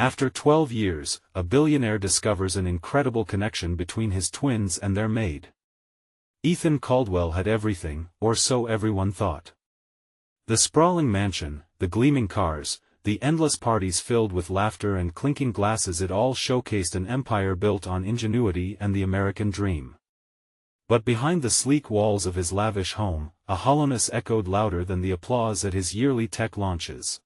After 12 years, a billionaire discovers an incredible connection between his twins and their maid. Ethan Caldwell had everything, or so everyone thought. The sprawling mansion, the gleaming cars, the endless parties filled with laughter and clinking glasses, it all showcased an empire built on ingenuity and the American dream. But behind the sleek walls of his lavish home, a hollowness echoed louder than the applause at his yearly tech launches.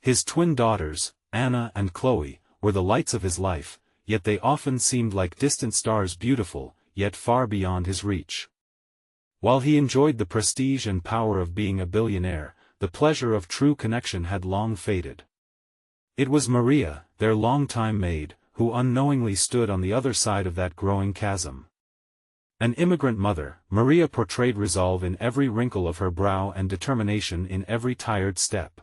His twin daughters, Anna and Chloe, were the lights of his life, yet they often seemed like distant stars, beautiful, yet far beyond his reach. While he enjoyed the prestige and power of being a billionaire, the pleasure of true connection had long faded. It was Maria, their longtime maid, who unknowingly stood on the other side of that growing chasm. An immigrant mother, Maria portrayed resolve in every wrinkle of her brow and determination in every tired step.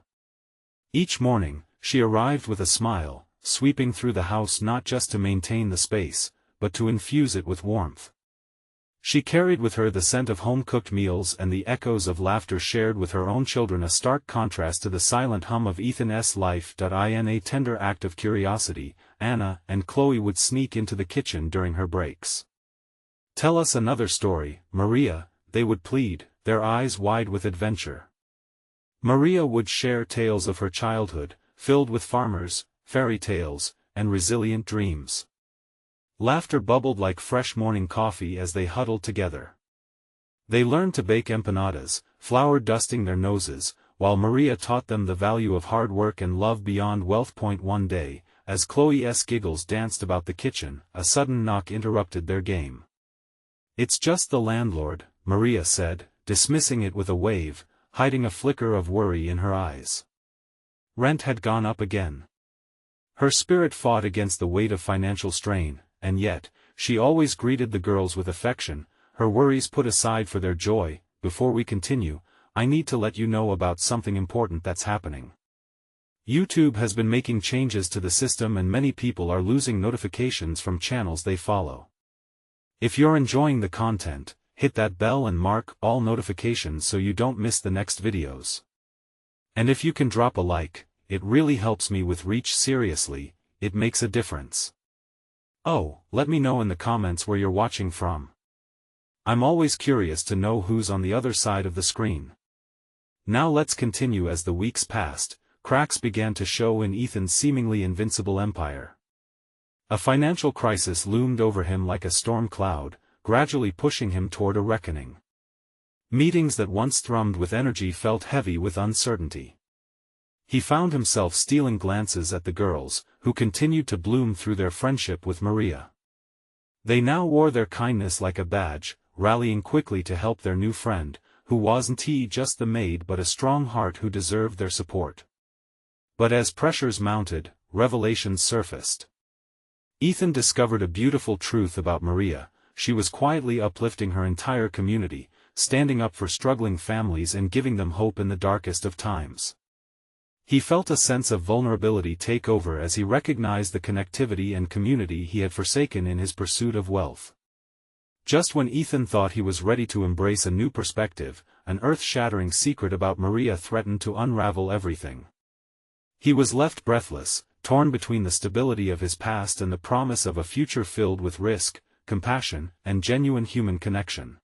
Each morning, she arrived with a smile, sweeping through the house not just to maintain the space, but to infuse it with warmth. She carried with her the scent of home-cooked meals and the echoes of laughter shared with her own children, a stark contrast to the silent hum of Ethan's life. In a tender act of curiosity, Anna and Chloe would sneak into the kitchen during her breaks. "Tell us another story, Maria," they would plead, their eyes wide with adventure. Maria would share tales of her childhood, filled with farmers, fairy tales, and resilient dreams. Laughter bubbled like fresh morning coffee as they huddled together. They learned to bake empanadas, flour dusting their noses, while Maria taught them the value of hard work and love beyond wealth. One day, as Chloe's giggles danced about the kitchen, a sudden knock interrupted their game. "It's just the landlord," Maria said, dismissing it with a wave, hiding a flicker of worry in her eyes. Rent had gone up again. Her spirit fought against the weight of financial strain, and yet, she always greeted the girls with affection, her worries put aside for their joy. "Before we continue, I need to let you know about something important that's happening. YouTube has been making changes to the system and many people are losing notifications from channels they follow. If you're enjoying the content, hit that bell and mark all notifications so you don't miss the next videos. And if you can drop a like, it really helps me with reach. Seriously, it makes a difference. Oh, let me know in the comments where you're watching from. I'm always curious to know who's on the other side of the screen." Now let's continue. As the weeks passed, cracks began to show in Ethan's seemingly invincible empire. A financial crisis loomed over him like a storm cloud, gradually pushing him toward a reckoning. Meetings that once thrummed with energy felt heavy with uncertainty. He found himself stealing glances at the girls, who continued to bloom through their friendship with Maria. They now wore their kindness like a badge, rallying quickly to help their new friend, who wasn't just the maid but a strong heart who deserved their support. But as pressures mounted, revelations surfaced. Ethan discovered a beautiful truth about Maria: she was quietly uplifting her entire community, standing up for struggling families and giving them hope in the darkest of times. He felt a sense of vulnerability take over as he recognized the connectivity and community he had forsaken in his pursuit of wealth. Just when Ethan thought he was ready to embrace a new perspective, an earth-shattering secret about Maria threatened to unravel everything. He was left breathless, torn between the stability of his past and the promise of a future filled with risk, compassion, and genuine human connection.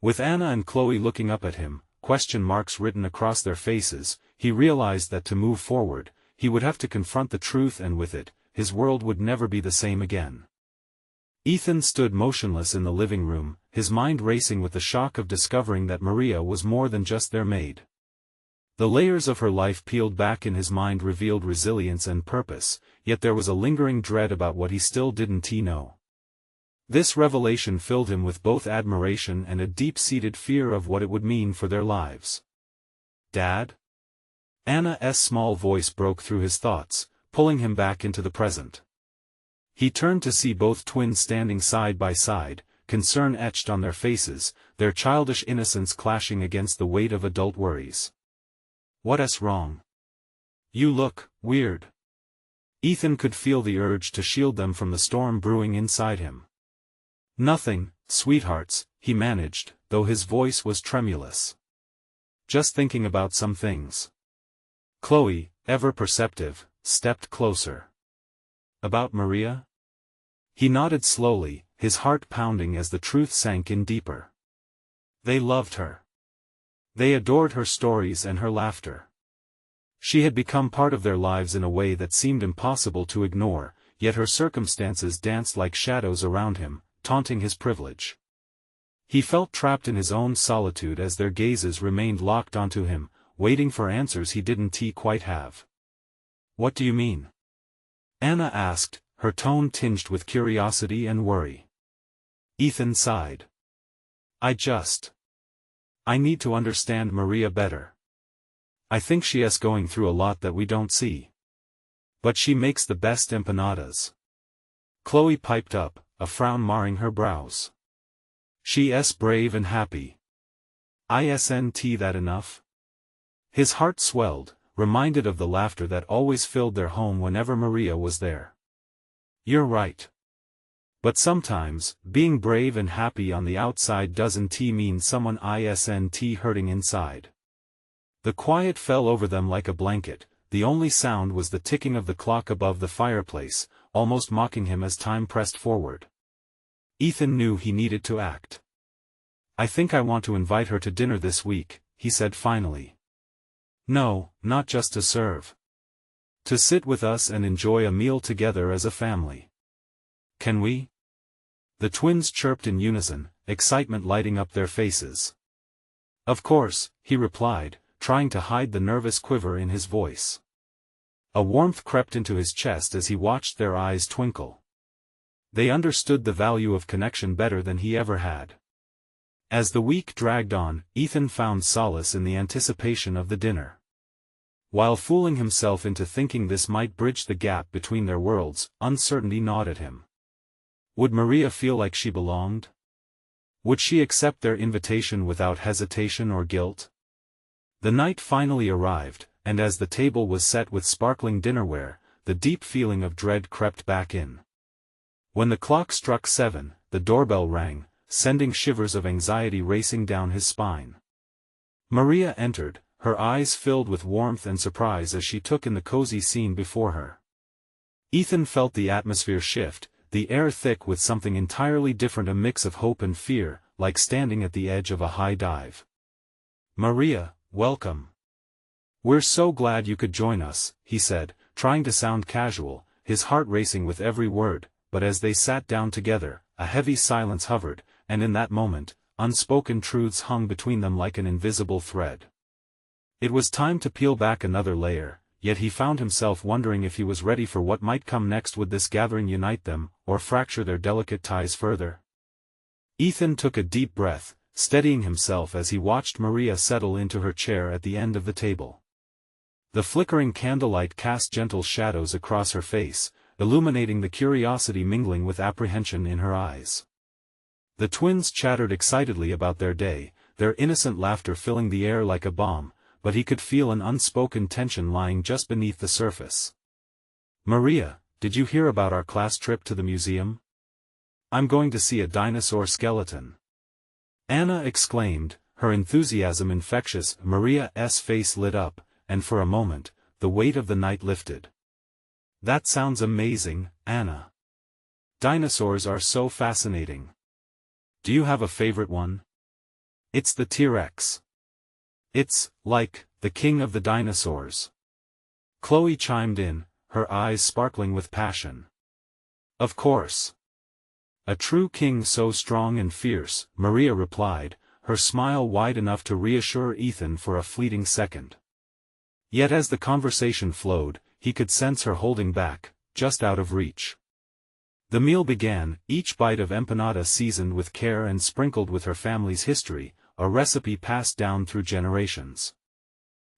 With Anna and Chloe looking up at him, question marks written across their faces, he realized that to move forward, he would have to confront the truth, and with it, his world would never be the same again. Ethan stood motionless in the living room, his mind racing with the shock of discovering that Maria was more than just their maid. The layers of her life peeled back in his mind revealed resilience and purpose, yet there was a lingering dread about what he still didn't know. This revelation filled him with both admiration and a deep-seated fear of what it would mean for their lives. "Dad?" Anna's small voice broke through his thoughts, pulling him back into the present. He turned to see both twins standing side by side, concern etched on their faces, their childish innocence clashing against the weight of adult worries. "What's wrong? You look weird." Ethan could feel the urge to shield them from the storm brewing inside him. "Nothing, sweethearts," he managed, though his voice was tremulous. "Just thinking about some things." Chloe, ever perceptive, stepped closer. About Maria? He nodded slowly, his heart pounding as the truth sank in deeper. They loved her. They adored her stories and her laughter. She had become part of their lives in a way that seemed impossible to ignore, yet her circumstances danced like shadows around him, taunting his privilege. He felt trapped in his own solitude as their gazes remained locked onto him, waiting for answers he didn't quite have. "What do you mean?" Anna asked, her tone tinged with curiosity and worry. Ethan sighed. I need to understand Maria better. I think she is going through a lot that we don't see. But she makes the best empanadas. Chloe piped up, a frown marring her brows. She's brave and happy. Isn't that enough? His heart swelled, reminded of the laughter that always filled their home whenever Maria was there. You're right. But sometimes, being brave and happy on the outside doesn't mean someone isn't hurting inside. The quiet fell over them like a blanket, the only sound was the ticking of the clock above the fireplace, almost mocking him as time pressed forward. Ethan knew he needed to act. I think I want to invite her to dinner this week, he said finally. No, not just to serve. To sit with us and enjoy a meal together as a family. Can we? The twins chirped in unison, excitement lighting up their faces. Of course, he replied, trying to hide the nervous quiver in his voice. A warmth crept into his chest as he watched their eyes twinkle. They understood the value of connection better than he ever had. As the week dragged on, Ethan found solace in the anticipation of the dinner. While fooling himself into thinking this might bridge the gap between their worlds, uncertainty gnawed at him. Would Maria feel like she belonged? Would she accept their invitation without hesitation or guilt? The night finally arrived, and as the table was set with sparkling dinnerware, the deep feeling of dread crept back in. When the clock struck 7, the doorbell rang, sending shivers of anxiety racing down his spine. Maria entered, her eyes filled with warmth and surprise as she took in the cozy scene before her. Ethan felt the atmosphere shift, the air thick with something entirely different, a mix of hope and fear, like standing at the edge of a high dive. Maria, welcome. We're so glad you could join us, he said, trying to sound casual, his heart racing with every word, but as they sat down together, a heavy silence hovered, and in that moment, unspoken truths hung between them like an invisible thread. It was time to peel back another layer, yet he found himself wondering if he was ready for what might come next. Would this gathering unite them, or fracture their delicate ties further? Ethan took a deep breath, steadying himself as he watched Maria settle into her chair at the end of the table. The flickering candlelight cast gentle shadows across her face, illuminating the curiosity mingling with apprehension in her eyes. The twins chattered excitedly about their day, their innocent laughter filling the air like a bomb, but he could feel an unspoken tension lying just beneath the surface. Maria, did you hear about our class trip to the museum? I'm going to see a dinosaur skeleton. Anna exclaimed, her enthusiasm infectious. Maria's face lit up, and for a moment, the weight of the night lifted. That sounds amazing, Anna. Dinosaurs are so fascinating. Do you have a favorite one? It's the T-Rex. It's, like, the king of the dinosaurs. Chloe chimed in, her eyes sparkling with passion. Of course. A true king so strong and fierce, Maria replied, her smile wide enough to reassure Ethan for a fleeting second. Yet as the conversation flowed, he could sense her holding back, just out of reach. The meal began, each bite of empanada seasoned with care and sprinkled with her family's history, a recipe passed down through generations.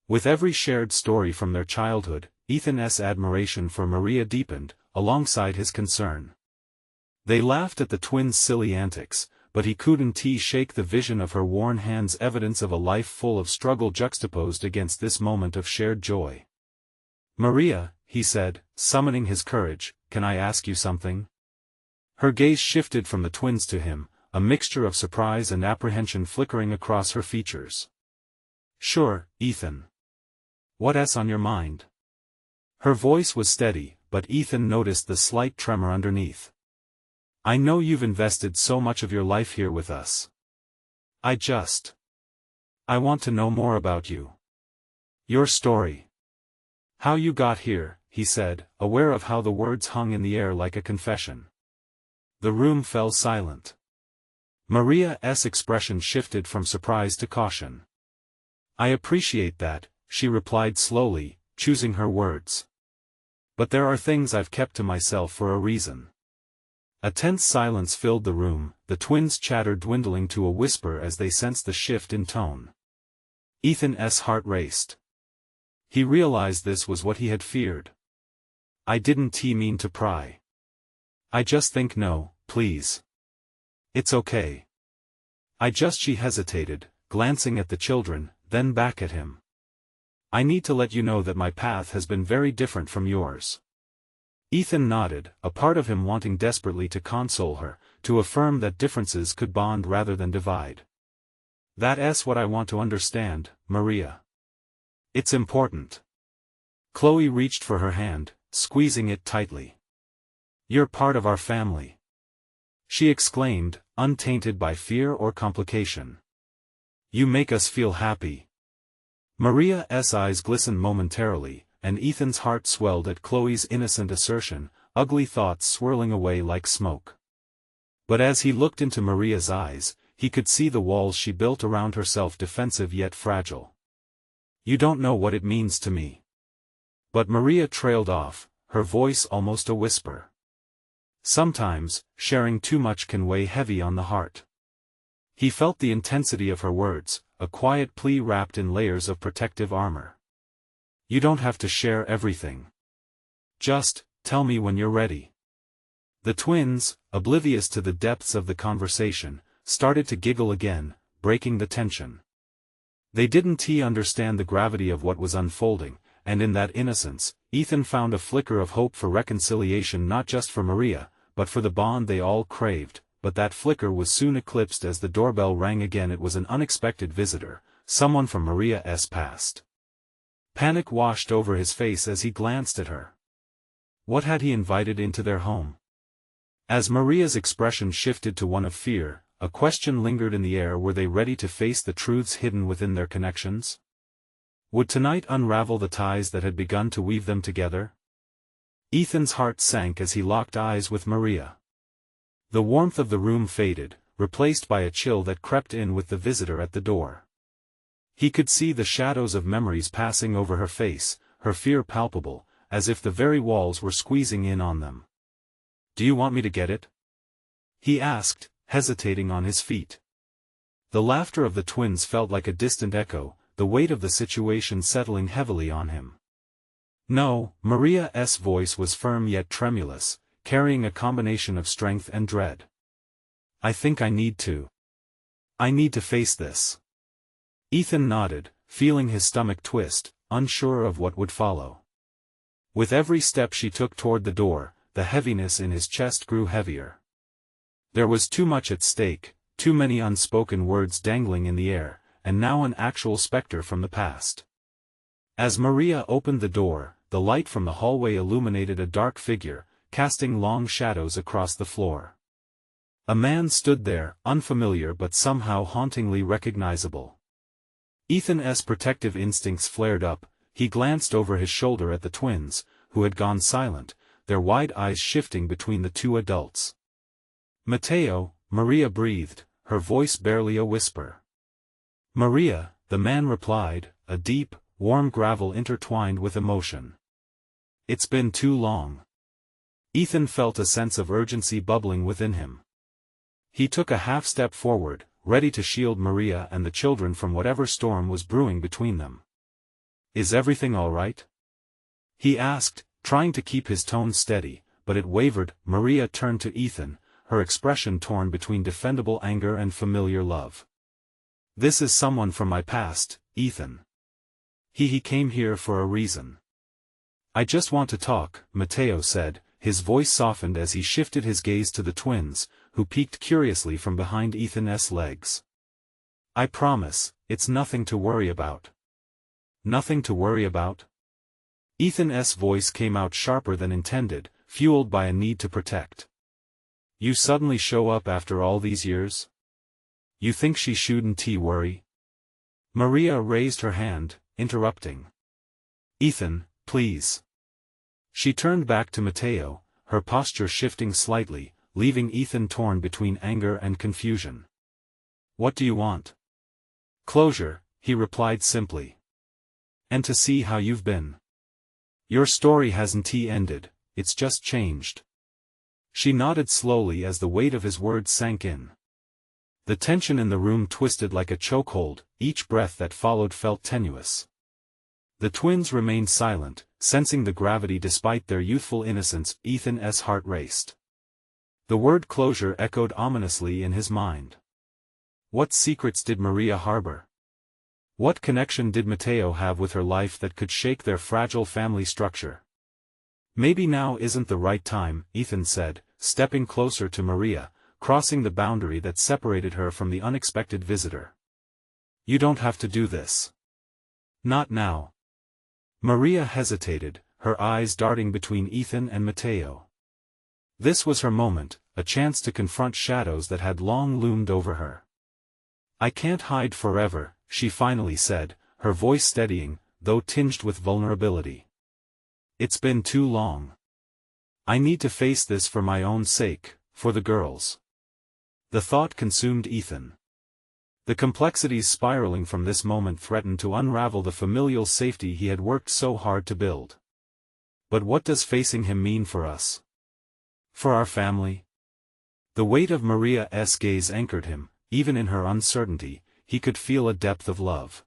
With every shared story from their childhood, Ethan's admiration for Maria deepened, alongside his concern. They laughed at the twins' silly antics, but he couldn't shake the vision of her worn hands, evidence of a life full of struggle juxtaposed against this moment of shared joy. Maria, he said, summoning his courage, can I ask you something? Her gaze shifted from the twins to him, a mixture of surprise and apprehension flickering across her features. Sure, Ethan. What's on your mind? Her voice was steady, but Ethan noticed the slight tremor underneath. I know you've invested so much of your life here with us. I want to know more about you. Your story. How you got here, he said, aware of how the words hung in the air like a confession. The room fell silent. Maria's expression shifted from surprise to caution. I appreciate that, she replied slowly, choosing her words. But there are things I've kept to myself for a reason. A tense silence filled the room, the twins' chatter dwindling to a whisper as they sensed the shift in tone. Ethan's heart raced. He realized this was what he had feared. I didn't mean to pry. I just think no, please. It's okay. She hesitated, glancing at the children, then back at him. I need to let you know that my path has been very different from yours. Ethan nodded, a part of him wanting desperately to console her, to affirm that differences could bond rather than divide. That's what I want to understand, Maria. It's important. Chloe reached for her hand, squeezing it tightly. You're part of our family, she exclaimed, untainted by fear or complication. You make us feel happy. Maria's eyes glistened momentarily, and Ethan's heart swelled at Chloe's innocent assertion, ugly thoughts swirling away like smoke. But as he looked into Maria's eyes, he could see the walls she built around herself, defensive yet fragile. You don't know what it means to me. But Maria trailed off, her voice almost a whisper. Sometimes, sharing too much can weigh heavy on the heart. He felt the intensity of her words, a quiet plea wrapped in layers of protective armor. You don't have to share everything. Just, tell me when you're ready. The twins, oblivious to the depths of the conversation, started to giggle again, breaking the tension. They didn't understand the gravity of what was unfolding, and in that innocence, Ethan found a flicker of hope for reconciliation, not just for Maria, but for the bond they all craved. But that flicker was soon eclipsed as the doorbell rang again. It was an unexpected visitor, someone from Maria's past. Panic washed over his face as he glanced at her. What had he invited into their home? As Maria's expression shifted to one of fear, a question lingered in the air. Were they ready to face the truths hidden within their connections? Would tonight unravel the ties that had begun to weave them together? Ethan's heart sank as he locked eyes with Maria. The warmth of the room faded, replaced by a chill that crept in with the visitor at the door. He could see the shadows of memories passing over her face, her fear palpable, as if the very walls were squeezing in on them. Do you want me to get it? He asked, hesitating on his feet. The laughter of the twins felt like a distant echo, the weight of the situation settling heavily on him. No, Maria's voice was firm yet tremulous, carrying a combination of strength and dread. I think I need to. I need to face this. Ethan nodded, feeling his stomach twist, unsure of what would follow. With every step she took toward the door, the heaviness in his chest grew heavier. There was too much at stake, too many unspoken words dangling in the air, and now an actual specter from the past. As Maria opened the door, the light from the hallway illuminated a dark figure, casting long shadows across the floor. A man stood there, unfamiliar but somehow hauntingly recognizable. Ethan's protective instincts flared up. He glanced over his shoulder at the twins, who had gone silent, their wide eyes shifting between the two adults. Mateo, Maria breathed, her voice barely a whisper. Maria, the man replied, a deep, warm gravel intertwined with emotion. It's been too long. Ethan felt a sense of urgency bubbling within him. He took a half-step forward, ready to shield Maria and the children from whatever storm was brewing between them. Is everything all right? He asked, trying to keep his tone steady, but it wavered. Maria turned to Ethan, her expression torn between defendable anger and familiar love. This is someone from my past, Ethan. He came here for a reason. I just want to talk, Mateo said, his voice softened as he shifted his gaze to the twins, who peeked curiously from behind Ethan's legs. I promise, it's nothing to worry about. Nothing to worry about? Ethan's voice came out sharper than intended, fueled by a need to protect. You suddenly show up after all these years? You think she shouldn't worry? Maria raised her hand, interrupting. Ethan, please. She turned back to Matteo, her posture shifting slightly, leaving Ethan torn between anger and confusion. What do you want? Closure, he replied simply. And to see how you've been. Your story hasn't ended, it's just changed. She nodded slowly as the weight of his words sank in. The tension in the room twisted like a chokehold, each breath that followed felt tenuous. The twins remained silent, sensing the gravity despite their youthful innocence. Ethan's heart raced. The word closure echoed ominously in his mind. What secrets did Maria harbor? What connection did Matteo have with her life that could shake their fragile family structure? Maybe now isn't the right time, Ethan said, stepping closer to Maria, crossing the boundary that separated her from the unexpected visitor. You don't have to do this. Not now. Maria hesitated, her eyes darting between Ethan and Matteo. This was her moment, a chance to confront shadows that had long loomed over her. I can't hide forever, she finally said, her voice steadying, though tinged with vulnerability. It's been too long. I need to face this for my own sake, for the girls. The thought consumed Ethan. The complexities spiraling from this moment threatened to unravel the familial safety he had worked so hard to build. But what does facing him mean for us? For our family? The weight of Maria's gaze anchored him, even in her uncertainty, he could feel a depth of love.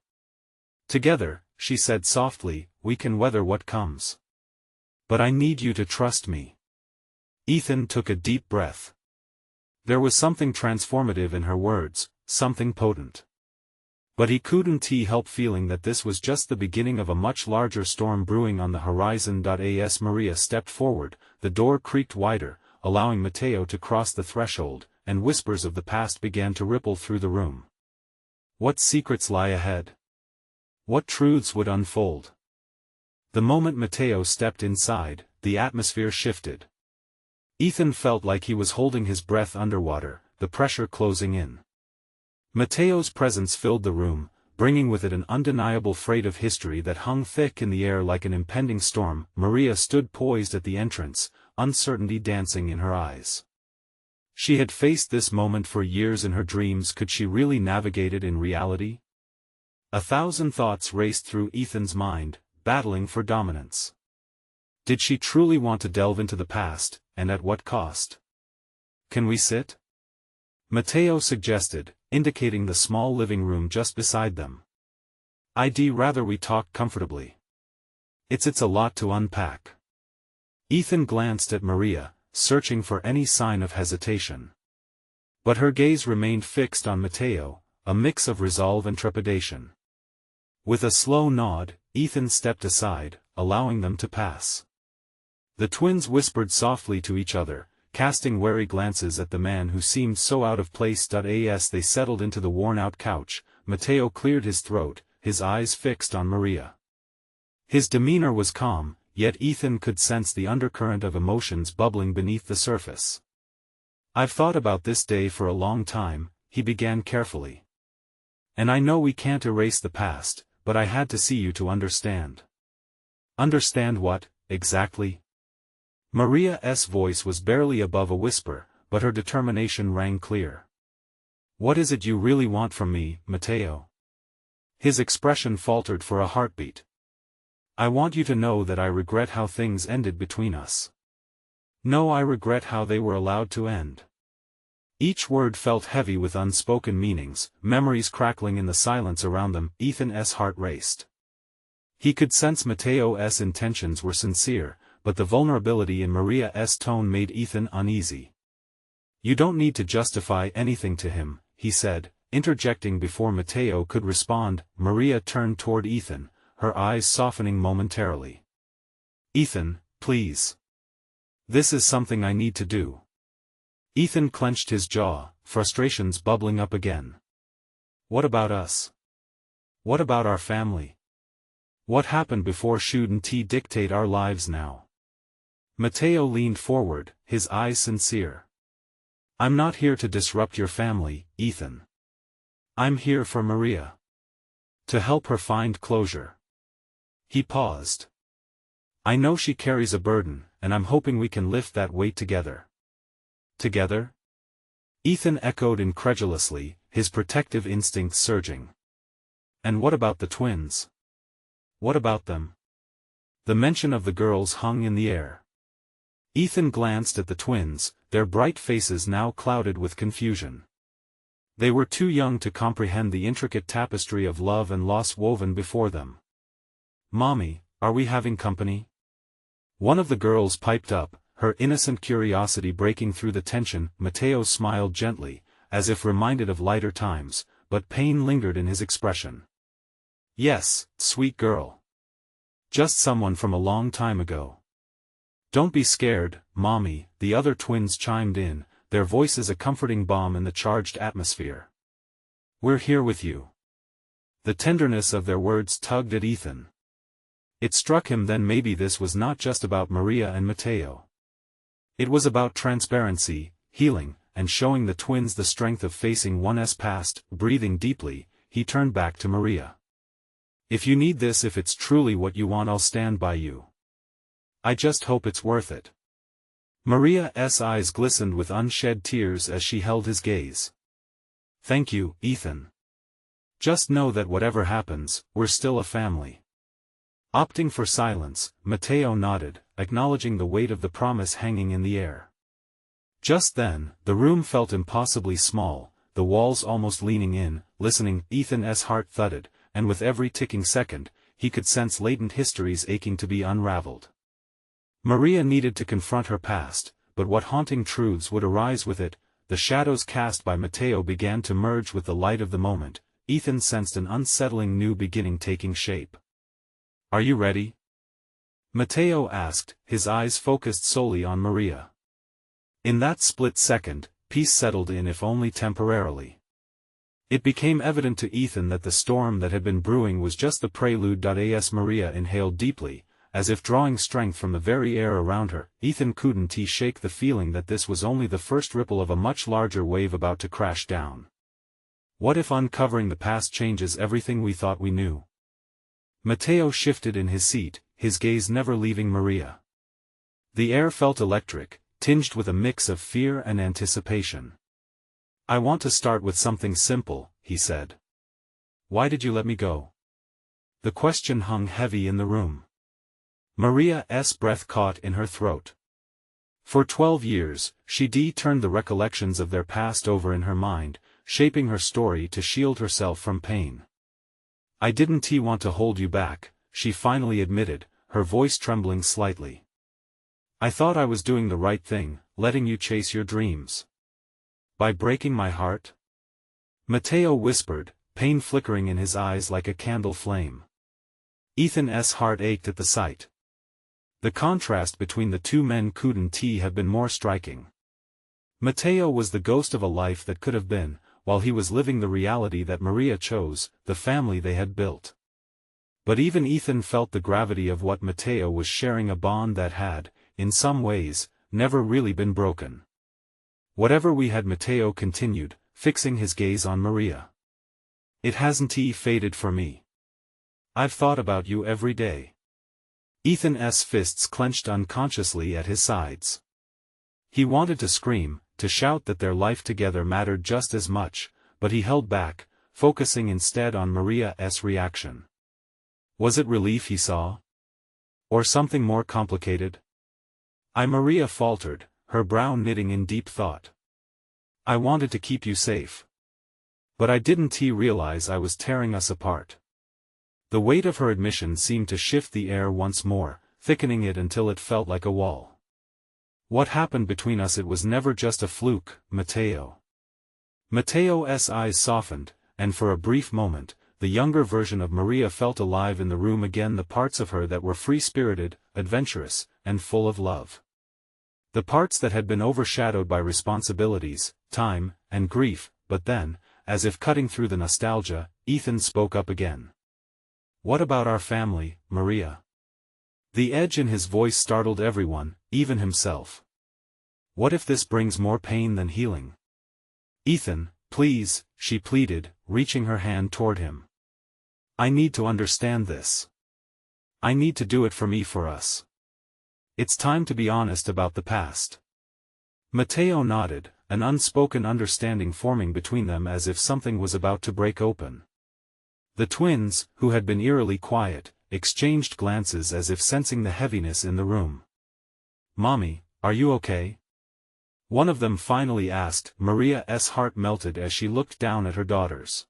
Together, she said softly, we can weather what comes. But I need you to trust me. Ethan took a deep breath. There was something transformative in her words, something potent. But he couldn't help feeling that this was just the beginning of a much larger storm brewing on the horizon. As Maria stepped forward, the door creaked wider, allowing Matteo to cross the threshold, and whispers of the past began to ripple through the room. What secrets lie ahead? What truths would unfold? The moment Matteo stepped inside, the atmosphere shifted. Ethan felt like he was holding his breath underwater, the pressure closing in. Matteo's presence filled the room, bringing with it an undeniable freight of history that hung thick in the air like an impending storm. Maria stood poised at the entrance, uncertainty dancing in her eyes. She had faced this moment for years in her dreams. Could she really navigate it in reality? 1,000 thoughts raced through Ethan's mind, battling for dominance. Did she truly want to delve into the past, and at what cost? Can we sit? Matteo suggested, indicating the small living room just beside them. I'd rather we talk comfortably. It's a lot to unpack. Ethan glanced at Maria, searching for any sign of hesitation. But her gaze remained fixed on Matteo, a mix of resolve and trepidation. With a slow nod, Ethan stepped aside, allowing them to pass. The twins whispered softly to each other, casting wary glances at the man who seemed so out of place. As they settled into the worn-out couch, Matteo cleared his throat, his eyes fixed on Maria. His demeanor was calm, yet Ethan could sense the undercurrent of emotions bubbling beneath the surface. I've thought about this day for a long time, he began carefully. And I know we can't erase the past, but I had to see you to understand. Understand what, exactly? Maria's voice was barely above a whisper, but her determination rang clear. What is it you really want from me, Matteo? His expression faltered for a heartbeat. I want you to know that I regret how things ended between us. No, I regret how they were allowed to end. Each word felt heavy with unspoken meanings, memories crackling in the silence around them. Ethan's heart raced. He could sense Matteo's intentions were sincere, but the vulnerability in Maria's tone made Ethan uneasy. You don't need to justify anything to him, he said, interjecting before Matteo could respond. Maria turned toward Ethan, her eyes softening momentarily. Ethan, please. This is something I need to do. Ethan clenched his jaw, frustrations bubbling up again. What about us? What about our family? What happened before shouldn't dictate our lives now? Matteo leaned forward, his eyes sincere. I'm not here to disrupt your family, Ethan. I'm here for Maria. To help her find closure. He paused. I know she carries a burden, and I'm hoping we can lift that weight together. Together? Ethan echoed incredulously, his protective instincts surging. And what about the twins? What about them? The mention of the girls hung in the air. Ethan glanced at the twins, their bright faces now clouded with confusion. They were too young to comprehend the intricate tapestry of love and loss woven before them. Mommy, are we having company? One of the girls piped up, her innocent curiosity breaking through the tension. Matteo smiled gently, as if reminded of lighter times, but pain lingered in his expression. Yes, sweet girl. Just someone from a long time ago. Don't be scared, Mommy, the other twins chimed in, their voices a comforting balm in the charged atmosphere. We're here with you. The tenderness of their words tugged at Ethan. It struck him then maybe this was not just about Maria and Matteo. It was about transparency, healing, and showing the twins the strength of facing one's past. Breathing deeply, he turned back to Maria. If you need this, if it's truly what you want, I'll stand by you. I just hope it's worth it. Maria's eyes glistened with unshed tears as she held his gaze. Thank you, Ethan. Just know that whatever happens, we're still a family. Opting for silence, Matteo nodded, acknowledging the weight of the promise hanging in the air. Just then, the room felt impossibly small, the walls almost leaning in. Listening, Ethan's heart thudded, and with every ticking second, he could sense latent histories aching to be unraveled. Maria needed to confront her past, but what haunting truths would arise with it? The shadows cast by Matteo began to merge with the light of the moment. Ethan sensed an unsettling new beginning taking shape. Are you ready? Matteo asked, his eyes focused solely on Maria. In that split second, peace settled in, if only temporarily. It became evident to Ethan that the storm that had been brewing was just the prelude. As Maria inhaled deeply, as if drawing strength from the very air around her, Ethan couldn't shake the feeling that this was only the first ripple of a much larger wave about to crash down. What if uncovering the past changes everything we thought we knew? Matteo shifted in his seat, his gaze never leaving Maria. The air felt electric, tinged with a mix of fear and anticipation. I want to start with something simple, he said. Why did you let me go? The question hung heavy in the room. Maria's breath caught in her throat. For 12 years, she turned the recollections of their past over in her mind, shaping her story to shield herself from pain. I didn't want to hold you back, she finally admitted, her voice trembling slightly. I thought I was doing the right thing, letting you chase your dreams. By breaking my heart? Matteo whispered, pain flickering in his eyes like a candle flame. Ethan's heart ached at the sight. The contrast between the two men couldn't have been more striking. Matteo was the ghost of a life that could have been, while he was living the reality that Maria chose, the family they had built. But even Ethan felt the gravity of what Matteo was sharing, a bond that had, in some ways, never really been broken. Whatever we had, Matteo continued, fixing his gaze on Maria. It hasn't faded for me. I've thought about you every day. Ethan's fists clenched unconsciously at his sides. He wanted to scream, to shout that their life together mattered just as much, but he held back, focusing instead on Maria's reaction. Was it relief he saw? Or something more complicated? Maria faltered, her brow knitting in deep thought. I wanted to keep you safe. But I didn't realize I was tearing us apart. The weight of her admission seemed to shift the air once more, thickening it until it felt like a wall. What happened between us? It was never just a fluke, Matteo. Matteo's eyes softened, and for a brief moment, the younger version of Maria felt alive in the room again, the parts of her that were free-spirited, adventurous, and full of love. The parts that had been overshadowed by responsibilities, time, and grief. But then, as if cutting through the nostalgia, Ethan spoke up again. What about our family, Maria? The edge in his voice startled everyone, even himself. What if this brings more pain than healing? Ethan, please, she pleaded, reaching her hand toward him. I need to understand this. I need to do it for me, for us. It's time to be honest about the past. Matteo nodded, an unspoken understanding forming between them as if something was about to break open. The twins, who had been eerily quiet, exchanged glances as if sensing the heaviness in the room. Mommy, are you okay? One of them finally asked. Maria's heart melted as she looked down at her daughters.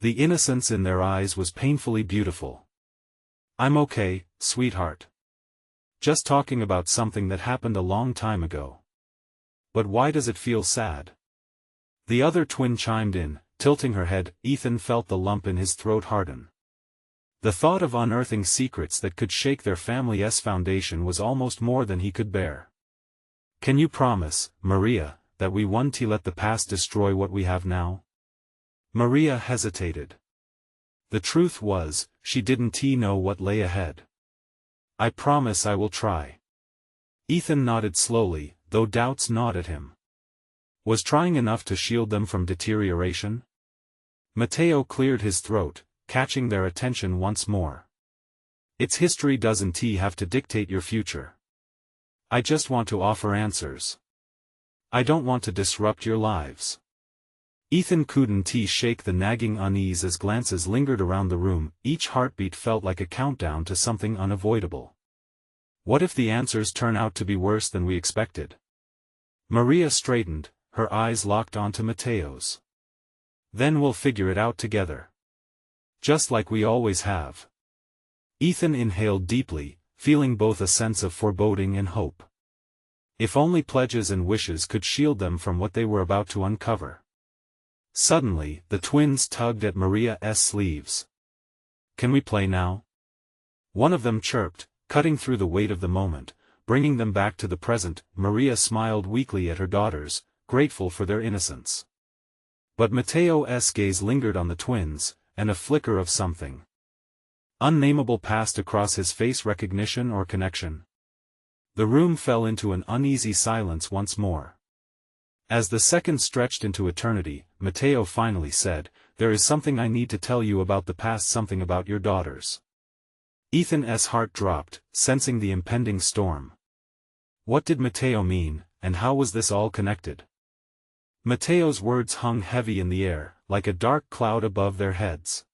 The innocence in their eyes was painfully beautiful. I'm okay, sweetheart. Just talking about something that happened a long time ago. But why does it feel sad? The other twin chimed in, tilting her head. Ethan felt the lump in his throat harden. The thought of unearthing secrets that could shake their family's foundation was almost more than he could bear. Can you promise, Maria, that we won't let the past destroy what we have now? Maria hesitated. The truth was, she didn't know what lay ahead. I promise I will try. Ethan nodded slowly, though doubts gnawed at him. Was trying enough to shield them from deterioration? Matteo cleared his throat, catching their attention once more. Its history doesn't have to dictate your future. I just want to offer answers. I don't want to disrupt your lives. Ethan couldn't shake the nagging unease as glances lingered around the room. Each heartbeat felt like a countdown to something unavoidable. What if the answers turn out to be worse than we expected? Maria straightened, her eyes locked onto Matteo's. Then we'll figure it out together. Just like we always have. Ethan inhaled deeply, feeling both a sense of foreboding and hope. If only pledges and wishes could shield them from what they were about to uncover. Suddenly, the twins tugged at Maria's sleeves. Can we play now? One of them chirped, cutting through the weight of the moment, bringing them back to the present. Maria smiled weakly at her daughters, grateful for their innocence. But Matteo's gaze lingered on the twins, and a flicker of something unnameable passed across his face. Recognition or connection? The room fell into an uneasy silence once more. As the seconds stretched into eternity, Matteo finally said, "There is something I need to tell you about the past, something about your daughters." Ethan's heart dropped, sensing the impending storm. What did Matteo mean, and how was this all connected? Matteo's words hung heavy in the air, like a dark cloud above their heads.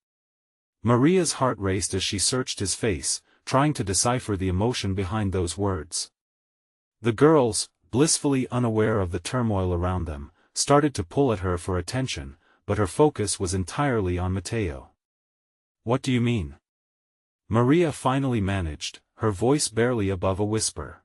Maria's heart raced as she searched his face, trying to decipher the emotion behind those words. The girls, blissfully unaware of the turmoil around them, started to pull at her for attention, but her focus was entirely on Matteo. What do you mean? Maria finally managed, her voice barely above a whisper.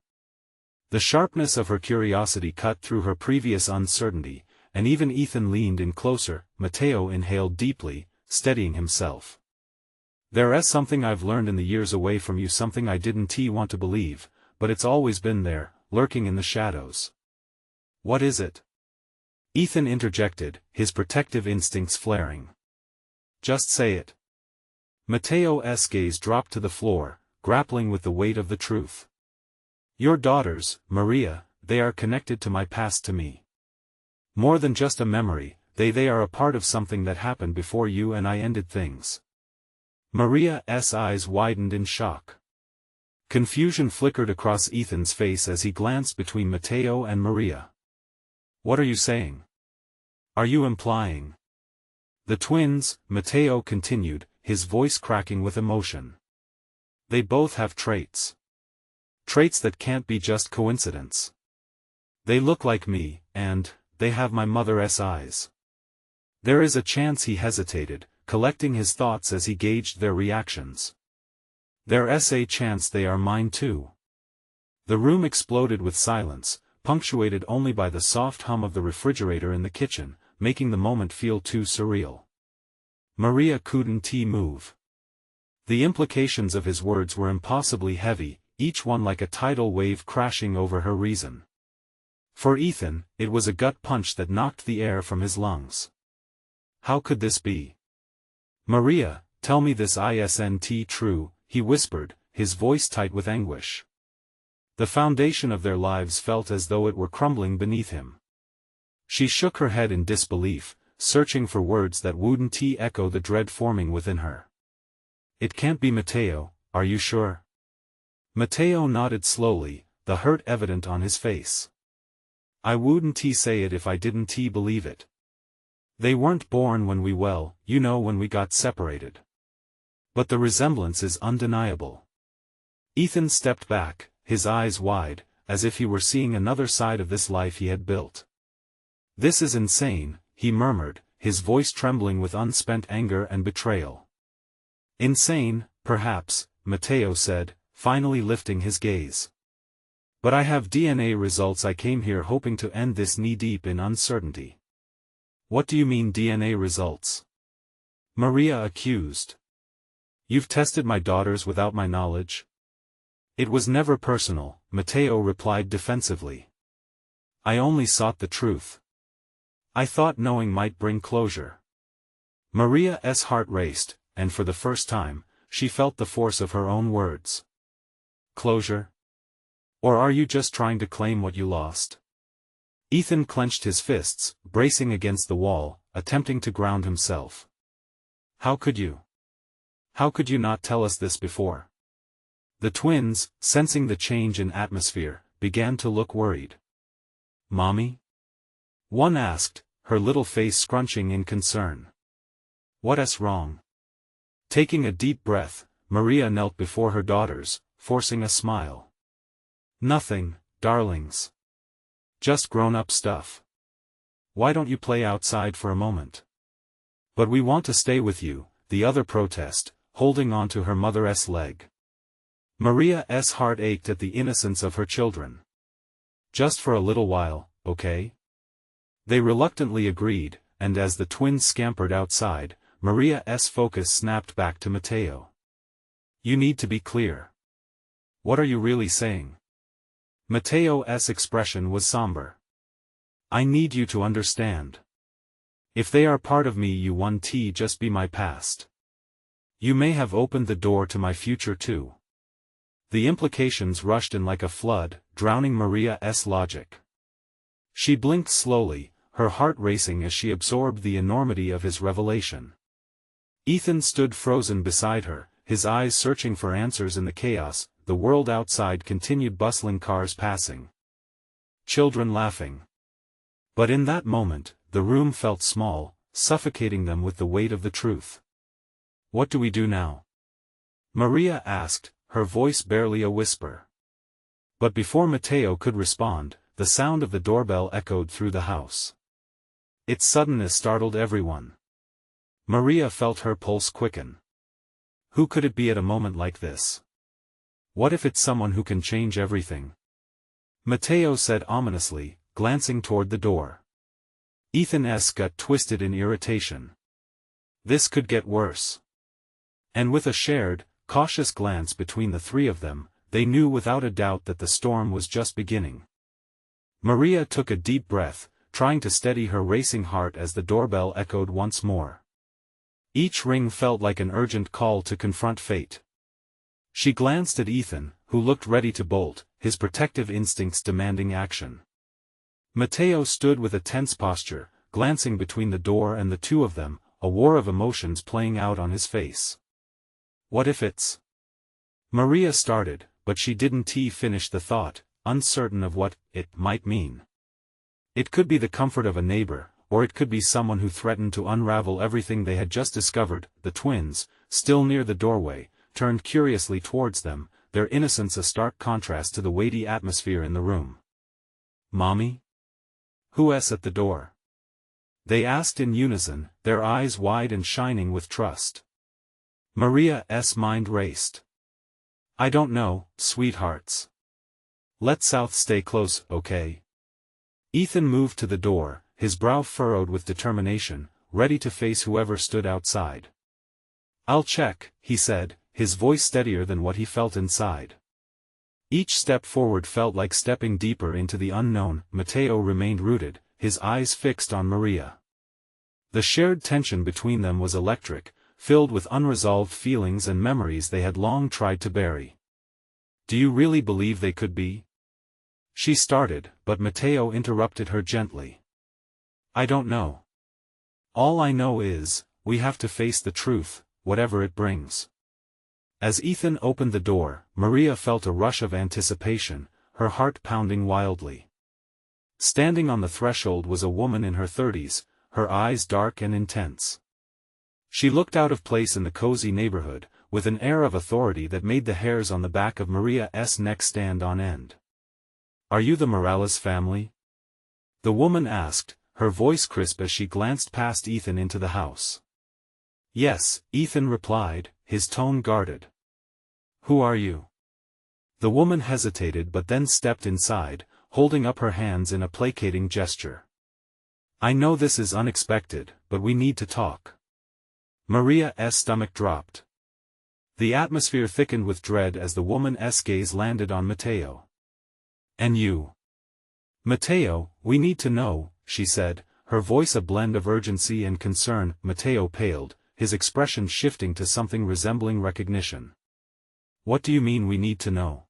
The sharpness of her curiosity cut through her previous uncertainty, and even Ethan leaned in closer. Matteo inhaled deeply, steadying himself. There's something I've learned in the years away from you, something I didn't want to believe, but it's always been there, lurking in the shadows. What is it? Ethan interjected, his protective instincts flaring. Just say it. Matteo's gaze dropped to the floor, grappling with the weight of the truth. Your daughters, Maria, they are connected to my past, to me. More than just a memory, they are a part of something that happened before you and I ended things. Maria's eyes widened in shock. Confusion flickered across Ethan's face as he glanced between Matteo and Maria. What are you saying? Are you implying? The twins, Matteo continued, his voice cracking with emotion. They both have traits. Traits that can't be just coincidence. They look like me, and they have my mother's eyes. There is a chance. He hesitated, collecting his thoughts as he gauged their reactions. There's a chance they are mine too. The room exploded with silence, punctuated only by the soft hum of the refrigerator in the kitchen, making the moment feel too surreal. Maria couldn't move. The implications of his words were impossibly heavy, each one like a tidal wave crashing over her reason. For Ethan, it was a gut punch that knocked the air from his lungs. How could this be? Maria, tell me this isn't true, he whispered, his voice tight with anguish. The foundation of their lives felt as though it were crumbling beneath him. She shook her head in disbelief, searching for words that wouldn't echo the dread forming within her. It can't be Matteo, are you sure? Matteo nodded slowly, the hurt evident on his face. I wouldn't say it if I didn't believe it. They weren't born when when we got separated. But the resemblance is undeniable. Ethan stepped back, his eyes wide, as if he were seeing another side of this life he had built. This is insane, he murmured, his voice trembling with unspent anger and betrayal. Insane, perhaps, Matteo said, finally lifting his gaze. But I have DNA results. I came here hoping to end this knee-deep in uncertainty. What do you mean DNA results? Maria accused. You've tested my daughters without my knowledge? It was never personal, Matteo replied defensively. I only sought the truth. I thought knowing might bring closure. Maria's heart raced, and for the first time, she felt the force of her own words. Closure? Or are you just trying to claim what you lost? Ethan clenched his fists, bracing against the wall, attempting to ground himself. How could you? How could you not tell us this before? The twins, sensing the change in atmosphere, began to look worried. Mommy? One asked, her little face scrunching in concern. What's wrong? Taking a deep breath, Maria knelt before her daughters, forcing a smile. Nothing, darlings. Just grown-up stuff. Why don't you play outside for a moment? But we want to stay with you, the other protested, holding on to her mother's leg. Maria's heart ached at the innocence of her children. Just for a little while, okay? They reluctantly agreed, and as the twins scampered outside, Maria's focus snapped back to Matteo. You need to be clear. What are you really saying? Matteo's expression was somber. I need you to understand. If they are part of me, you won't just be my past. You may have opened the door to my future too. The implications rushed in like a flood, drowning Maria's logic. She blinked slowly, her heart racing as she absorbed the enormity of his revelation. Ethan stood frozen beside her, his eyes searching for answers in the chaos. The world outside continued, bustling cars passing. Children laughing. But in that moment, the room felt small, suffocating them with the weight of the truth. What do we do now? Maria asked, her voice barely a whisper. But before Matteo could respond, the sound of the doorbell echoed through the house. Its suddenness startled everyone. Maria felt her pulse quicken. Who could it be at a moment like this? What if it's someone who can change everything? Matteo said ominously, glancing toward the door. Ethan's gut twisted in irritation. This could get worse. And with a shared, cautious glance between the three of them, they knew without a doubt that the storm was just beginning. Maria took a deep breath, trying to steady her racing heart as the doorbell echoed once more. Each ring felt like an urgent call to confront fate. She glanced at Ethan, who looked ready to bolt, his protective instincts demanding action. Matteo stood with a tense posture, glancing between the door and the two of them, a war of emotions playing out on his face. What if it's... Maria started, but she didn't finish the thought, uncertain of what it might mean. It could be the comfort of a neighbor, or it could be someone who threatened to unravel everything they had just discovered. The twins, still near the doorway, turned curiously towards them, their innocence a stark contrast to the weighty atmosphere in the room. Mommy? Who's at the door? They asked in unison, their eyes wide and shining with trust. Maria's mind raced. I don't know, sweethearts. Let South stay close, okay? Ethan moved to the door, his brow furrowed with determination, ready to face whoever stood outside. I'll check, he said, his voice steadier than what he felt inside. Each step forward felt like stepping deeper into the unknown. Matteo remained rooted, his eyes fixed on Maria. The shared tension between them was electric, filled with unresolved feelings and memories they had long tried to bury. "Do you really believe they could be?" She started, but Matteo interrupted her gently. "I don't know. All I know is, we have to face the truth, whatever it brings." As Ethan opened the door, Maria felt a rush of anticipation, her heart pounding wildly. Standing on the threshold was a woman in her 30s, her eyes dark and intense. She looked out of place in the cozy neighborhood, with an air of authority that made the hairs on the back of Maria's neck stand on end. "Are you the Morales family?" the woman asked, her voice crisp as she glanced past Ethan into the house. "Yes," Ethan replied, his tone guarded. "Who are you?" The woman hesitated but then stepped inside, holding up her hands in a placating gesture. "I know this is unexpected, but we need to talk." Maria's stomach dropped. The atmosphere thickened with dread as the woman's gaze landed on Matteo. "And you?" "Matteo, we need to know," she said, her voice a blend of urgency and concern. Matteo paled, his expression shifting to something resembling recognition. "What do you mean we need to know?"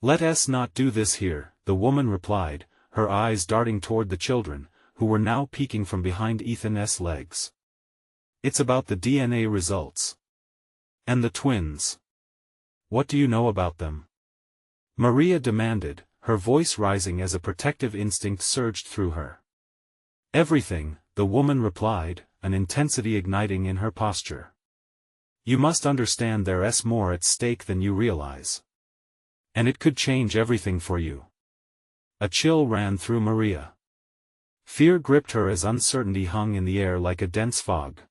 "Let us not do this here," the woman replied, her eyes darting toward the children, who were now peeking from behind Ethan's legs. "It's about the DNA results. And the twins. What do you know about them?" Maria demanded, her voice rising as a protective instinct surged through her. "Everything," the woman replied, an intensity igniting in her posture. "You must understand there's more at stake than you realize. And it could change everything for you." A chill ran through Maria. Fear gripped her as uncertainty hung in the air like a dense fog.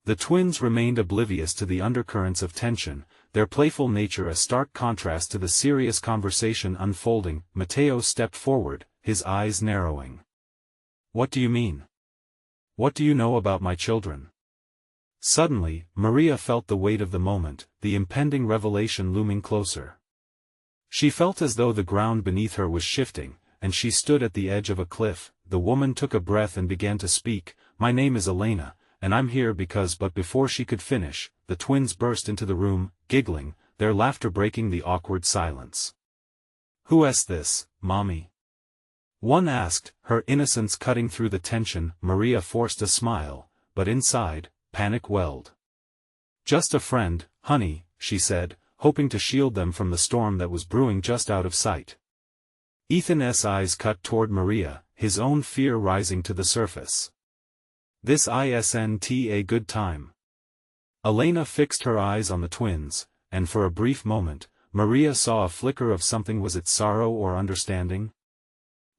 The twins remained oblivious to the undercurrents of tension, their playful nature a stark contrast to the serious conversation unfolding. Matteo stepped forward, his eyes narrowing. "What do you mean? What do you know about my children?" Suddenly, Maria felt the weight of the moment, the impending revelation looming closer. She felt as though the ground beneath her was shifting, and she stood at the edge of a cliff. The woman took a breath and began to speak. "My name is Elena, and I'm here because..." But before she could finish, the twins burst into the room, giggling, their laughter breaking the awkward silence. "Who's this, Mommy?" one asked, her innocence cutting through the tension. Maria forced a smile, but inside, panic welled. "Just a friend, honey," she said, hoping to shield them from the storm that was brewing just out of sight. Ethan's eyes cut toward Maria, his own fear rising to the surface. "This isn't a good time." Elena fixed her eyes on the twins, and for a brief moment, Maria saw a flicker of something. Was it sorrow or understanding?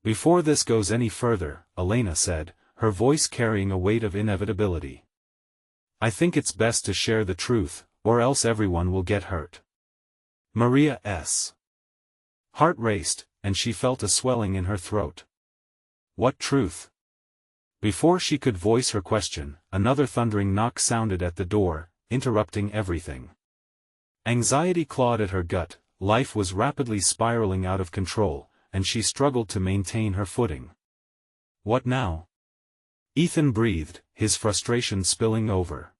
"Before this goes any further," Elena said, her voice carrying a weight of inevitability. "I think it's best to share the truth, or else everyone will get hurt." Maria's heart raced, and she felt a swelling in her throat. "What truth?" Before she could voice her question, another thundering knock sounded at the door, interrupting everything. Anxiety clawed at her gut, life was rapidly spiraling out of control, and she struggled to maintain her footing. "What now?" Ethan breathed, his frustration spilling over.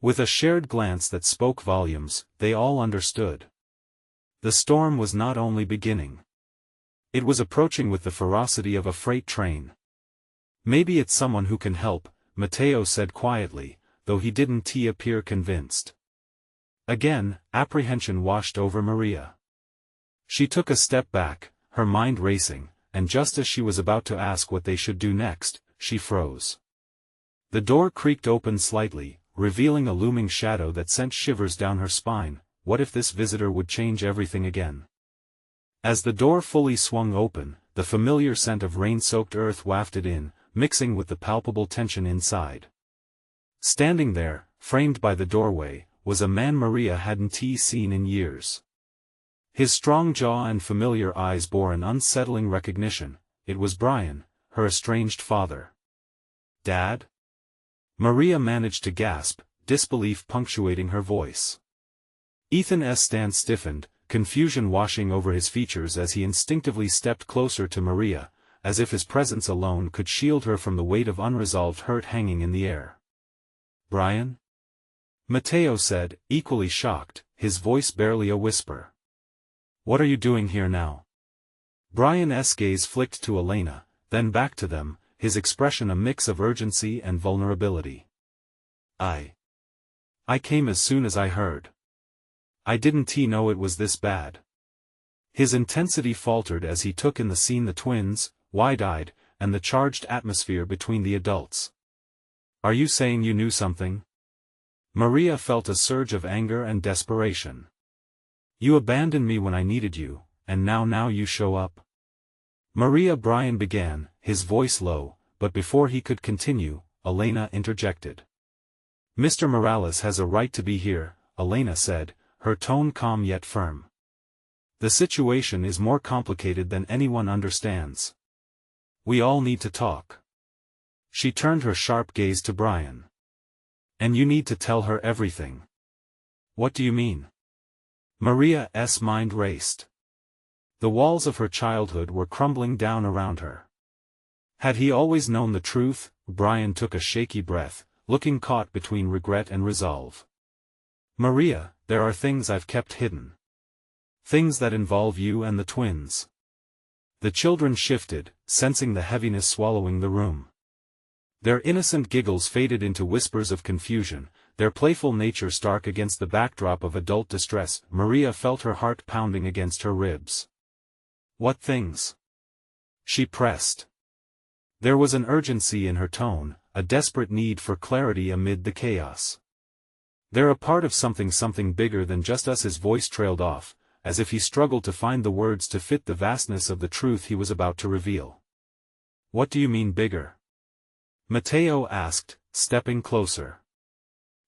With a shared glance that spoke volumes, they all understood. The storm was not only beginning. It was approaching with the ferocity of a freight train. "Maybe it's someone who can help," Matteo said quietly, though he didn't appear convinced. Again, apprehension washed over Maria. She took a step back, her mind racing, and just as she was about to ask what they should do next, she froze. The door creaked open slightly, revealing a looming shadow that sent shivers down her spine. What if this visitor would change everything again? As the door fully swung open, the familiar scent of rain-soaked earth wafted in, mixing with the palpable tension inside. Standing there, framed by the doorway, was a man Maria hadn't seen in years. His strong jaw and familiar eyes bore an unsettling recognition. It was Brian, her estranged father. "Dad?" Maria managed to gasp, disbelief punctuating her voice. Ethan's stance stiffened, confusion washing over his features as he instinctively stepped closer to Maria, as if his presence alone could shield her from the weight of unresolved hurt hanging in the air. "Brian?" Matteo said, equally shocked, his voice barely a whisper. What are you doing here now? Brian's gaze flicked to Elena, then back to them, his expression a mix of urgency and vulnerability. I came as soon as I heard. I didn't know it was this bad. His intensity faltered as he took in the scene, the twins, wide-eyed, and the charged atmosphere between the adults. Are you saying you knew something? Maria felt a surge of anger and desperation. You abandoned me when I needed you, and now you show up. Maria, Brian began, his voice low, but before he could continue, Elena interjected. Mr. Morales has a right to be here, Elena said, her tone calm yet firm. The situation is more complicated than anyone understands. We all need to talk. She turned her sharp gaze to Brian. And you need to tell her everything. What do you mean? Maria's mind raced. The walls of her childhood were crumbling down around her. Had he always known the truth? Brian took a shaky breath, looking caught between regret and resolve. Maria, there are things I've kept hidden. Things that involve you and the twins. The children shifted, sensing the heaviness swallowing the room. Their innocent giggles faded into whispers of confusion, their playful nature stark against the backdrop of adult distress. Maria felt her heart pounding against her ribs. What things? She pressed. There was an urgency in her tone, a desperate need for clarity amid the chaos. They're a part of something bigger than just us. His voice trailed off, as if he struggled to find the words to fit the vastness of the truth he was about to reveal. What do you mean bigger? Matteo asked, stepping closer.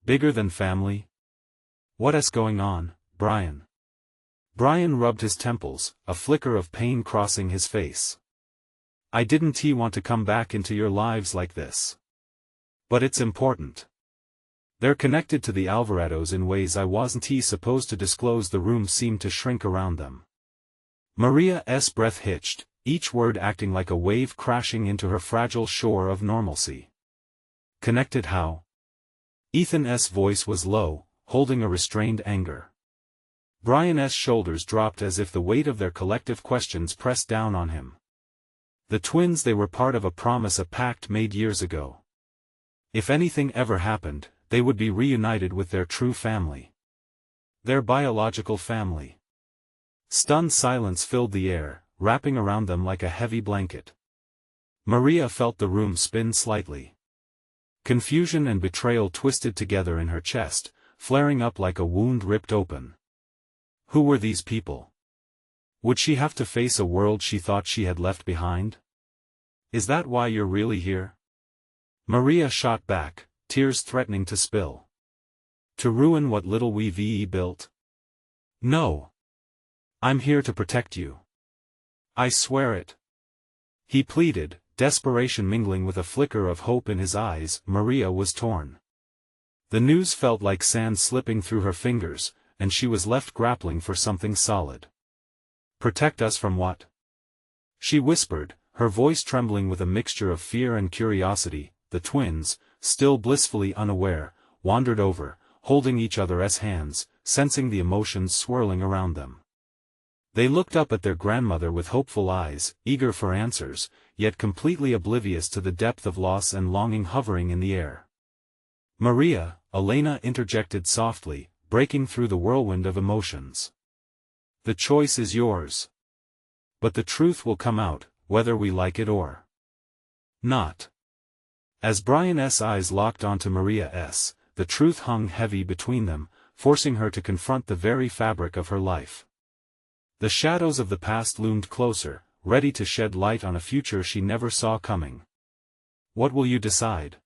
Bigger than family? What's going on, Brian? Brian rubbed his temples, a flicker of pain crossing his face. I didn't want to come back into your lives like this. But it's important. They're connected to the Alvarados in ways I wasn't supposed to disclose. The room seemed to shrink around them. Maria's breath hitched, each word acting like a wave crashing into her fragile shore of normalcy. Connected how? Ethan's voice was low, holding a restrained anger. Brian's shoulders dropped as if the weight of their collective questions pressed down on him. The twins, they were part of a promise, a pact made years ago. If anything ever happened, they would be reunited with their true family. Their biological family. Stunned silence filled the air, wrapping around them like a heavy blanket. Maria felt the room spin slightly. Confusion and betrayal twisted together in her chest, flaring up like a wound ripped open. Who were these people? Would she have to face a world she thought she had left behind? Is that why you're really here? Maria shot back, tears threatening to spill. To ruin what little we've built? No. I'm here to protect you. I swear it. He pleaded, desperation mingling with a flicker of hope in his eyes. Maria was torn. The news felt like sand slipping through her fingers, and she was left grappling for something solid. Protect us from what? She whispered, her voice trembling with a mixture of fear and curiosity. The twins, still blissfully unaware, wandered over, holding each other's hands, sensing the emotions swirling around them. They looked up at their grandmother with hopeful eyes, eager for answers, yet completely oblivious to the depth of loss and longing hovering in the air. Maria, Elena interjected softly, breaking through the whirlwind of emotions. The choice is yours. But the truth will come out, whether we like it or not. As Brian's eyes locked onto Maria's, the truth hung heavy between them, forcing her to confront the very fabric of her life. The shadows of the past loomed closer, ready to shed light on a future she never saw coming. What will you decide?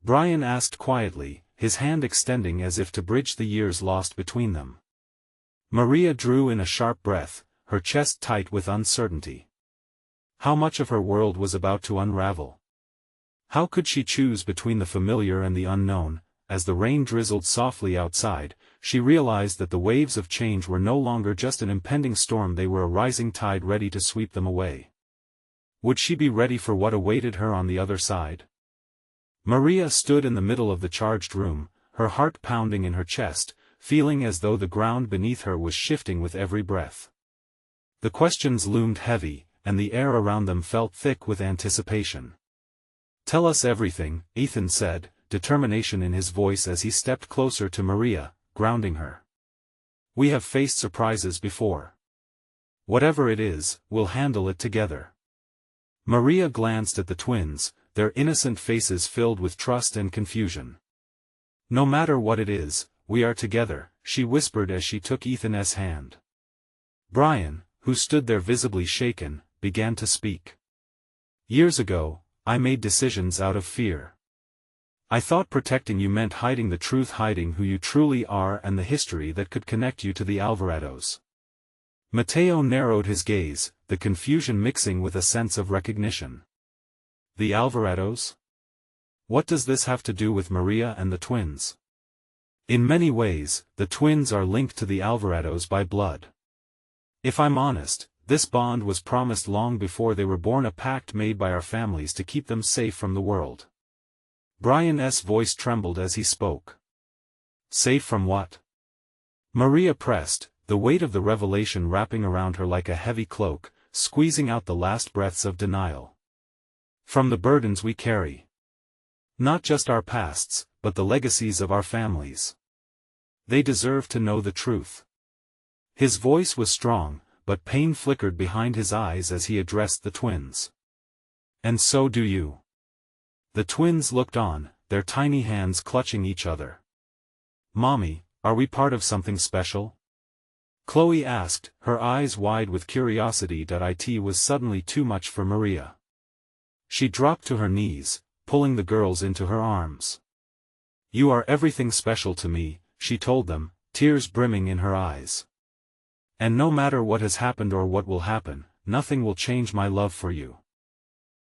Brian asked quietly, his hand extending as if to bridge the years lost between them. Maria drew in a sharp breath, her chest tight with uncertainty. How much of her world was about to unravel? How could she choose between the familiar and the unknown? As the rain drizzled softly outside, she realized that the waves of change were no longer just an impending storm, they were a rising tide ready to sweep them away. Would she be ready for what awaited her on the other side? Maria stood in the middle of the charged room, her heart pounding in her chest, feeling as though the ground beneath her was shifting with every breath. The questions loomed heavy, and the air around them felt thick with anticipation. "Tell us everything," Ethan said, determination in his voice as he stepped closer to Maria, grounding her. "We have faced surprises before. Whatever it is, we'll handle it together." Maria glanced at the twins, their innocent faces filled with trust and confusion. "No matter what it is, we are together," she whispered as she took Ethan's hand. Brian, who stood there visibly shaken, began to speak. "Years ago, I made decisions out of fear. I thought protecting you meant hiding the truth, hiding who you truly are and the history that could connect you to the Alvarados." Mateo narrowed his gaze, the confusion mixing with a sense of recognition. "The Alvarados? What does this have to do with Maria and the twins?" "In many ways, the twins are linked to the Alvarados by blood. If I'm honest, this bond was promised long before they were born, a pact made by our families to keep them safe from the world." Brian's voice trembled as he spoke. "Safe from what?" Maria pressed, the weight of the revelation wrapping around her like a heavy cloak, squeezing out the last breaths of denial. "From the burdens we carry. Not just our pasts, but the legacies of our families. They deserve to know the truth." His voice was strong, but pain flickered behind his eyes as he addressed the twins. "And so do you." The twins looked on, their tiny hands clutching each other. "Mommy, are we part of something special?" Chloe asked, her eyes wide with curiosity. It was suddenly too much for Maria. She dropped to her knees, pulling the girls into her arms. "You are everything special to me," she told them, tears brimming in her eyes. "And no matter what has happened or what will happen, nothing will change my love for you."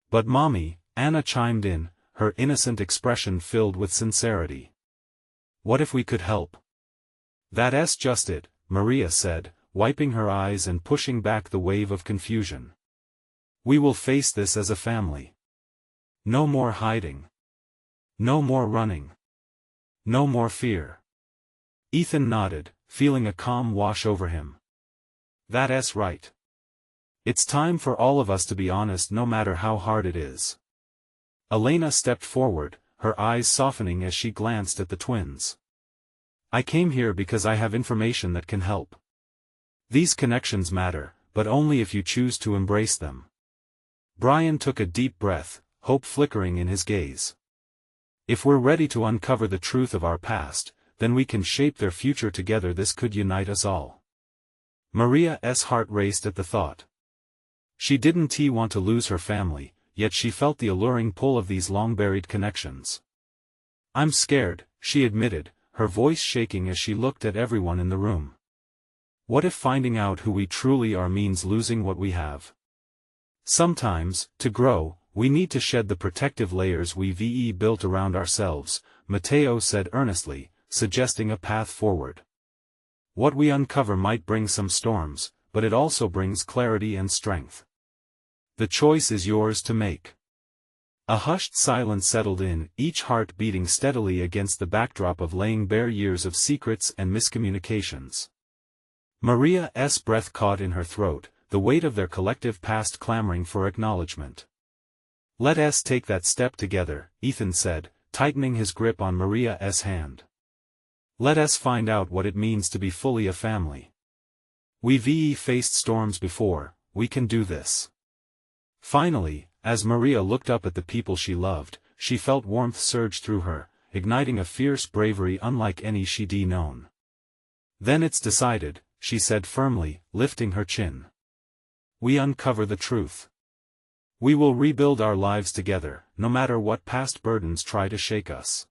"But Mommy," Anna chimed in, her innocent expression filled with sincerity. "What if we could help?" "That's just it," Maria said, wiping her eyes and pushing back the wave of confusion. "We will face this as a family. No more hiding. No more running. No more fear." Ethan nodded, feeling a calm wash over him. "That's right. It's time for all of us to be honest, no matter how hard it is." Elena stepped forward, her eyes softening as she glanced at the twins. "I came here because I have information that can help. These connections matter, but only if you choose to embrace them." Brian took a deep breath, hope flickering in his gaze. "If we're ready to uncover the truth of our past, then we can shape their future together. This could unite us all." Maria's heart raced at the thought. She didn't want to lose her family, yet she felt the alluring pull of these long-buried connections. "I'm scared," she admitted, her voice shaking as she looked at everyone in the room. "What if finding out who we truly are means losing what we have? Sometimes, to grow, we need to shed the protective layers we've built around ourselves," Mateo said earnestly, suggesting a path forward. "What we uncover might bring some storms, but it also brings clarity and strength. The choice is yours to make." A hushed silence settled in, each heart beating steadily against the backdrop of laying bare years of secrets and miscommunications. Maria's breath caught in her throat, the weight of their collective past clamoring for acknowledgement. "Let us take that step together," Ethan said, tightening his grip on Maria's hand. "Let us find out what it means to be fully a family. We've faced storms before, we can do this." Finally, as Maria looked up at the people she loved, she felt warmth surge through her, igniting a fierce bravery unlike any she'd known. "Then it's decided," she said firmly, lifting her chin. "We uncover the truth. We will rebuild our lives together, no matter what past burdens try to shake us."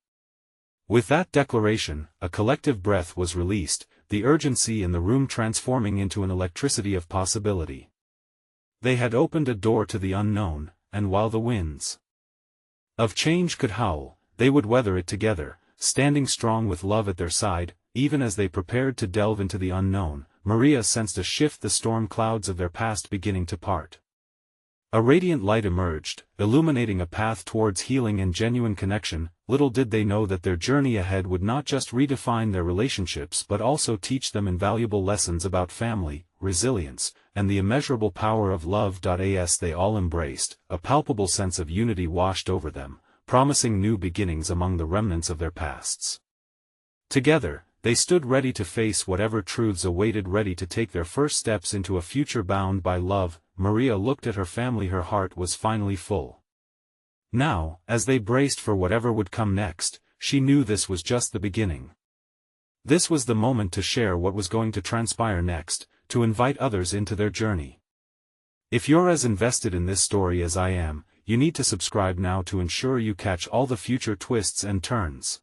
With that declaration, a collective breath was released, the urgency in the room transforming into an electricity of possibility. They had opened a door to the unknown, and while the winds of change could howl, they would weather it together, standing strong with love at their side. Even as they prepared to delve into the unknown, Maria sensed a shift, the storm clouds of their past beginning to part. A radiant light emerged, illuminating a path towards healing and genuine connection. Little did they know that their journey ahead would not just redefine their relationships but also teach them invaluable lessons about family, resilience, and the immeasurable power of love. As they all embraced, a palpable sense of unity washed over them, promising new beginnings among the remnants of their pasts. Together, they stood ready to face whatever truths awaited, ready to take their first steps into a future bound by love. Maria looked at her family, her heart was finally full. Now, as they braced for whatever would come next, she knew this was just the beginning. This was the moment to share what was going to transpire next, to invite others into their journey. If you're as invested in this story as I am, you need to subscribe now to ensure you catch all the future twists and turns.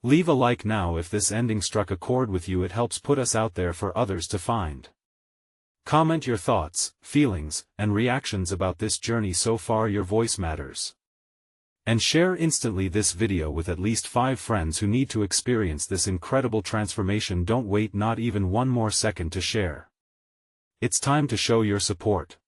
Leave a like now if this ending struck a chord with you. It helps put us out there for others to find. Comment your thoughts, feelings, and reactions about this journey so far. Your voice matters. And share instantly this video with at least 5 friends who need to experience this incredible transformation. Don't wait not even one more second to share. It's time to show your support.